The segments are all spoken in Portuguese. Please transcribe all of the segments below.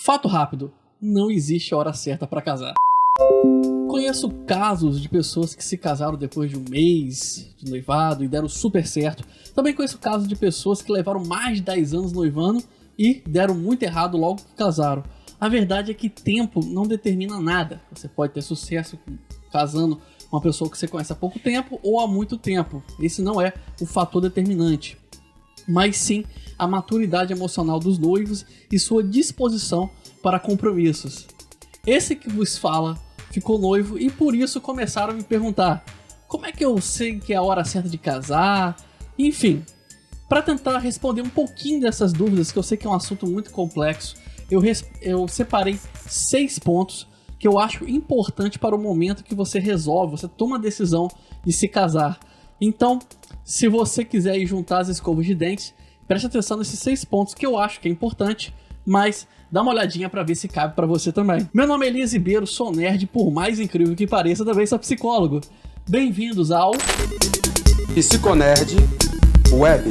Fato rápido, não existe hora certa para casar. Conheço casos de pessoas que se casaram depois de um mês de noivado e deram super certo. Também conheço casos de pessoas que levaram mais de 10 anos noivando e deram muito errado logo que casaram. A verdade é que tempo não determina nada. Você pode ter sucesso casando com uma pessoa que você conhece há pouco tempo ou há muito tempo. Esse não é o fator determinante, mas sim a maturidade emocional dos noivos e sua disposição para compromissos. Esse que vos fala ficou noivo e por isso começaram a me perguntar: como é que eu sei que é a hora certa de casar? Enfim, para tentar responder um pouquinho dessas dúvidas, que eu sei que é um assunto muito complexo, eu separei 6 pontos que eu acho importante para o momento que você resolve, você toma a decisão de se casar. Então, se você quiser ir juntar as escovas de dentes, preste atenção nesses 6 pontos que eu acho que é importante, mas dá uma olhadinha pra ver se cabe pra você também. Meu nome é Elias Ribeiro, sou nerd, por mais incrível que pareça, também sou psicólogo. Bem-vindos ao Psiconerd Web.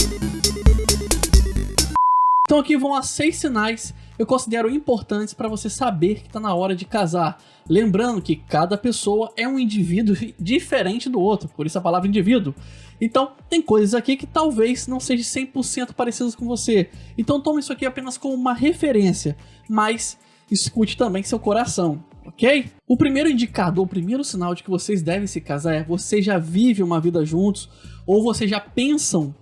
Então aqui vão as 6 sinais que eu considero importantes para você saber que está na hora de casar. Lembrando que cada pessoa é um indivíduo diferente do outro, por isso a palavra indivíduo. Então tem coisas aqui que talvez não sejam 100% parecidas com você. Então tome isso aqui apenas como uma referência, mas escute também seu coração, ok? O primeiro indicador, o primeiro sinal de que vocês devem se casar é: você já vive uma vida juntos ou vocês já pensam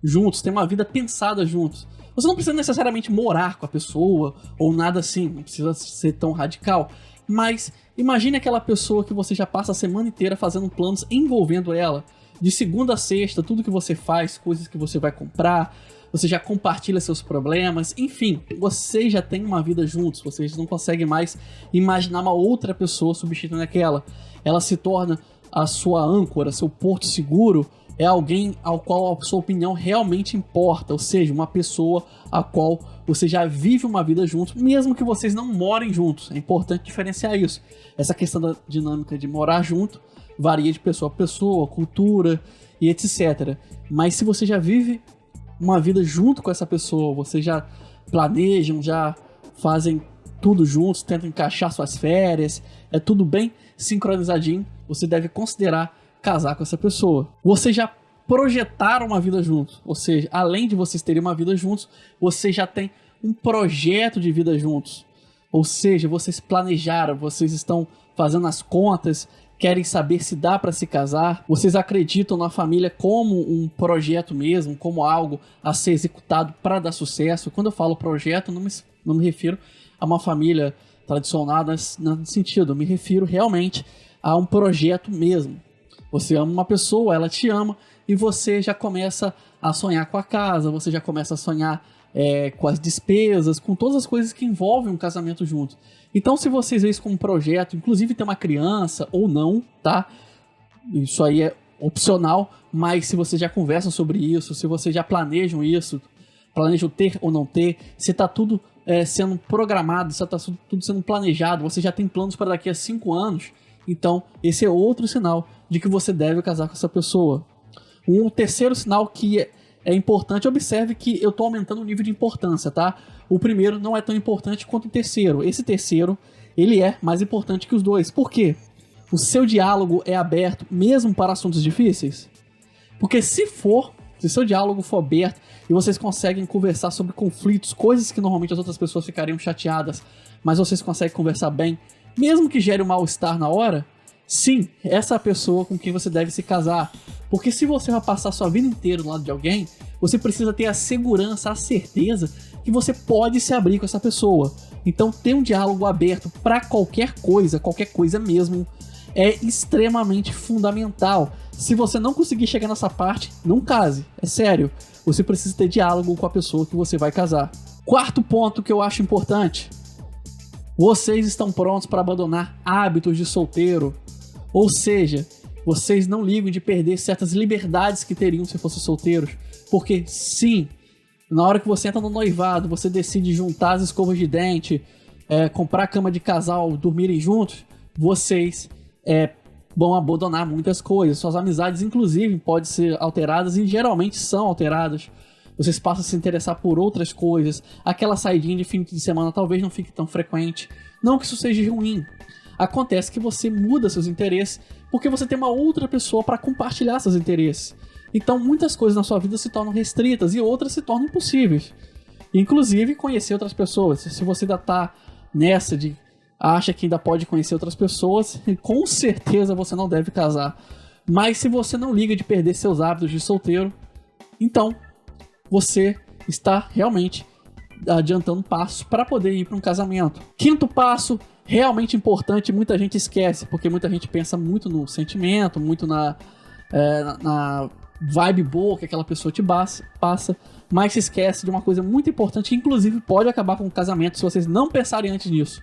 juntos, tem uma vida pensada juntos. Você não precisa necessariamente morar com a pessoa ou nada assim, não precisa ser tão radical. Mas imagine aquela pessoa que você já passa a semana inteira fazendo planos envolvendo ela. De segunda a sexta, tudo que você faz, coisas que você vai comprar, você já compartilha seus problemas, enfim, vocês já têm uma vida juntos, vocês não conseguem mais imaginar uma outra pessoa substituindo aquela. Ela se torna a sua âncora, seu porto seguro. É alguém ao qual a sua opinião realmente importa, ou seja, uma pessoa a qual você já vive uma vida juntos, mesmo que vocês não morem juntos. É importante diferenciar isso. Essa questão da dinâmica de morar junto varia de pessoa a pessoa, cultura e etc. Mas se você já vive uma vida junto com essa pessoa, vocês já planejam, já fazem tudo juntos, tentam encaixar suas férias, é tudo bem sincronizadinho, você deve considerar casar com essa pessoa. Vocês já projetaram uma vida juntos, ou seja, além de vocês terem uma vida juntos, vocês já têm um projeto de vida juntos, ou seja, vocês planejaram, vocês estão fazendo as contas, querem saber se dá para se casar, vocês acreditam na família como um projeto mesmo, como algo a ser executado para dar sucesso. Quando eu falo projeto, não me refiro a uma família tradicional nesse sentido, eu me refiro realmente a um projeto mesmo. Você ama uma pessoa, ela te ama e você já começa a sonhar com a casa, você já começa a sonhar com as despesas, com todas as coisas que envolvem um casamento junto. Então, se vocês veem isso como um projeto, inclusive ter uma criança ou não, tá? Isso aí é opcional, mas se vocês já conversam sobre isso, se vocês já planejam isso, planejam ter ou não ter, se está tudo sendo programado, se está tudo sendo planejado, você já tem planos para daqui a 5 anos, então esse é outro sinal de que você deve casar com essa pessoa. Um terceiro sinal que é importante, observe que eu estou aumentando o nível de importância, tá? O primeiro não é tão importante quanto o terceiro. Esse terceiro, ele é mais importante que os dois. Por quê? O seu diálogo é aberto mesmo para assuntos difíceis? Porque se seu diálogo for aberto e vocês conseguem conversar sobre conflitos, coisas que normalmente as outras pessoas ficariam chateadas, mas vocês conseguem conversar bem, mesmo que gere um mal-estar na hora, sim, essa é a pessoa com quem você deve se casar. Porque se você vai passar a sua vida inteira do lado de alguém, você precisa ter a segurança, a certeza que você pode se abrir com essa pessoa. Então ter um diálogo aberto para qualquer coisa mesmo, é extremamente fundamental. Se você não conseguir chegar nessa parte, não case, é sério. Você precisa ter diálogo com a pessoa que você vai casar. Quarto ponto que eu acho importante: vocês estão prontos para abandonar hábitos de solteiro. Ou seja, vocês não ligam de perder certas liberdades que teriam se fossem solteiros. Porque sim, na hora que você entra no noivado, você decide juntar as escovas de dente, comprar cama de casal, dormirem juntos, vocês vão abandonar muitas coisas. Suas amizades, inclusive, podem ser alteradas e geralmente são alteradas. vocês passam a se interessar por outras coisas, aquela saidinha de fim de semana talvez não fique tão frequente. Não que isso seja ruim. Acontece que você muda seus interesses porque você tem uma outra pessoa para compartilhar seus interesses. Então muitas coisas na sua vida se tornam restritas e outras se tornam impossíveis. Inclusive conhecer outras pessoas. Se você ainda tá nessa de acha que ainda pode conhecer outras pessoas, com certeza você não deve casar. Mas se você não liga de perder seus hábitos de solteiro, então você está realmente adiantando passos para poder ir para um casamento. Quinto passo, realmente importante, muita gente esquece, porque muita gente pensa muito no sentimento, muito na vibe boa que aquela pessoa te passa, mas se esquece de uma coisa muito importante, que inclusive pode acabar com o casamento se vocês não pensarem antes nisso.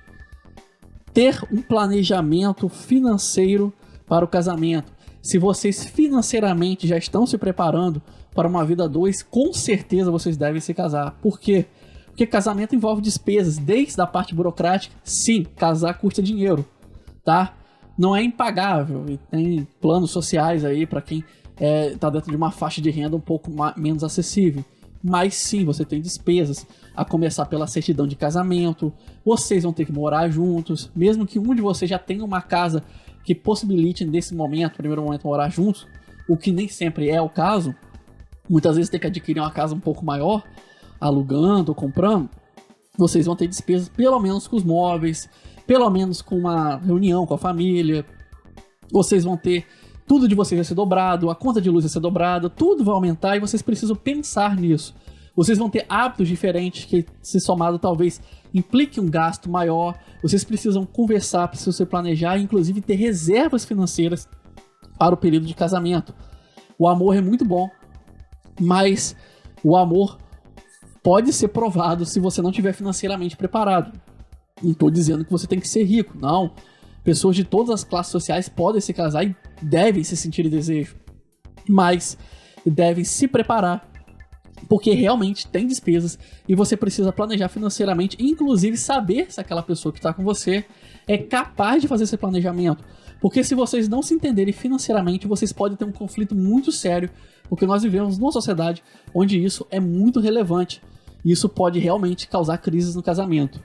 Ter um planejamento financeiro para o casamento. Se vocês financeiramente já estão se preparando para uma vida a dois, com certeza vocês devem se casar. Por quê? Porque casamento envolve despesas, desde a parte burocrática. Sim, casar custa dinheiro, tá? Não é impagável e tem planos sociais aí para quem está dentro de uma faixa de renda um pouco menos acessível. Mas sim, você tem despesas, a começar pela certidão de casamento, vocês vão ter que morar juntos, mesmo que um de vocês já tenha uma casa que possibilite nesse momento, primeiro momento, morar juntos, o que nem sempre é o caso, muitas vezes tem que adquirir uma casa um pouco maior, alugando ou comprando, vocês vão ter despesas pelo menos com os móveis, pelo menos com uma reunião com a família, vocês vão ter tudo de vocês vai ser dobrado, a conta de luz vai ser dobrada, tudo vai aumentar e vocês precisam pensar nisso. Vocês vão ter hábitos diferentes que, se somado, talvez implique um gasto maior. Vocês precisam conversar, precisam se planejar e, inclusive, ter reservas financeiras para o período de casamento. O amor é muito bom, mas o amor pode ser provado se você não estiver financeiramente preparado. Não estou dizendo que você tem que ser rico, não. Pessoas de todas as classes sociais podem se casar e devem se sentir desejo, mas devem se preparar, porque realmente tem despesas e você precisa planejar financeiramente, inclusive saber se aquela pessoa que está com você é capaz de fazer esse planejamento, porque se vocês não se entenderem financeiramente, vocês podem ter um conflito muito sério, porque nós vivemos numa sociedade onde isso é muito relevante e isso pode realmente causar crises no casamento.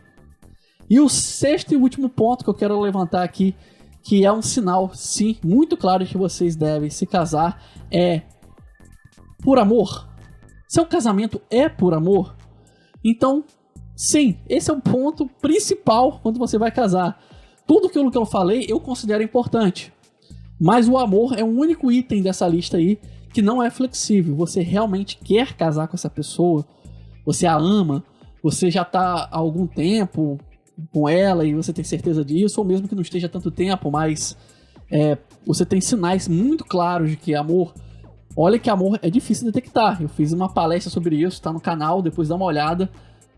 E o sexto e último ponto que eu quero levantar aqui, que é um sinal, sim, muito claro de que vocês devem se casar, é por amor. Seu casamento é por amor? Então, sim, esse é o ponto principal quando você vai casar. Tudo aquilo que eu falei eu considero importante, mas o amor é o único item dessa lista aí que não é flexível. Você realmente quer casar com essa pessoa, você a ama, você já está há algum tempo com ela e você tem certeza disso, ou mesmo que não esteja há tanto tempo, mas você tem sinais muito claros de que amor... Olha que amor é difícil de detectar. Eu fiz uma palestra sobre isso, está no canal, depois dá uma olhada,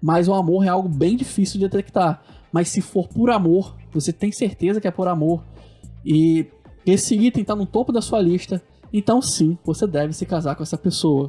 mas o amor é algo bem difícil de detectar. Mas se for por amor, você tem certeza que é por amor, e esse item está no topo da sua lista, então sim, você deve se casar com essa pessoa.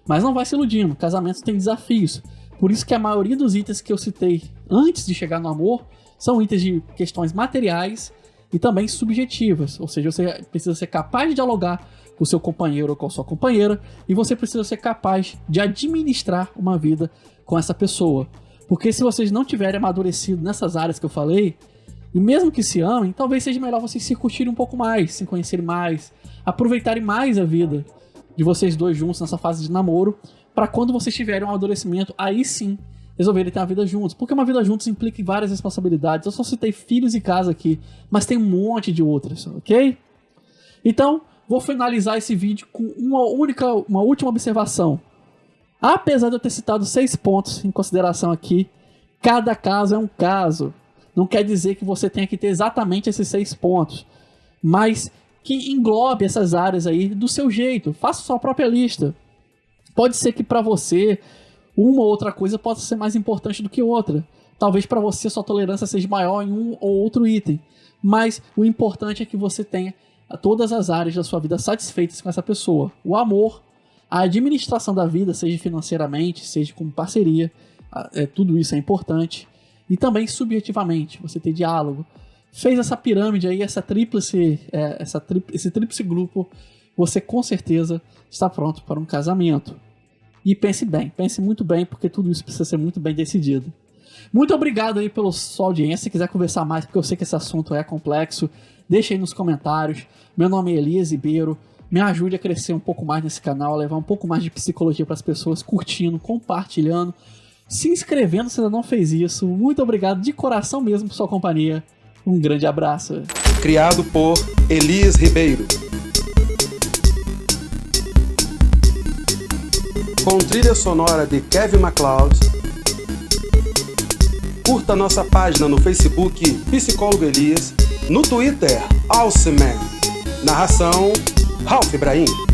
Mas não vai se iludindo, casamentos têm desafios. Por isso que a maioria dos itens que eu citei antes de chegar no amor são itens de questões materiais e também subjetivas. Ou seja, você precisa ser capaz de dialogar com o seu companheiro ou com a sua companheira e você precisa ser capaz de administrar uma vida com essa pessoa. Porque se vocês não tiverem amadurecido nessas áreas que eu falei, e mesmo que se amem, talvez seja melhor vocês se curtirem um pouco mais, se conhecerem mais, aproveitarem mais a vida de vocês dois juntos nessa fase de namoro, para quando vocês tiverem um amadurecimento, aí sim, resolverem ter uma vida juntos. Porque uma vida juntos implica em várias responsabilidades. Eu só citei filhos e casa aqui, mas tem um monte de outras, ok? Então, vou finalizar esse vídeo com uma última observação. Apesar de eu ter citado 6 pontos em consideração aqui, cada caso é um caso. Não quer dizer que você tenha que ter exatamente esses 6 pontos, mas que englobe essas áreas aí do seu jeito. Faça sua própria lista. Pode ser que para você uma ou outra coisa possa ser mais importante do que outra. Talvez para você sua tolerância seja maior em um ou outro item. Mas o importante é que você tenha todas as áreas da sua vida satisfeitas com essa pessoa. O amor, a administração da vida, seja financeiramente, seja como parceria, tudo isso é importante. E também subjetivamente, você ter diálogo. Fez essa pirâmide aí, esse tríplice grupo, você com certeza está pronto para um casamento. E pense muito bem, porque tudo isso precisa ser muito bem decidido. Muito obrigado aí pela sua audiência. Se quiser conversar mais, porque eu sei que esse assunto é complexo, deixa aí nos comentários. Meu nome é Elias Ribeiro. Me ajude a crescer um pouco mais nesse canal, a levar um pouco mais de psicologia para as pessoas, curtindo, compartilhando, se inscrevendo se ainda não fez isso. Muito obrigado de coração mesmo por sua companhia. Um grande abraço. Criado por Elias Ribeiro. Com trilha sonora de Kevin MacLeod. Curta nossa página no Facebook Psicólogo Elias, no Twitter Alceman. Narração Ralph Ibrahim.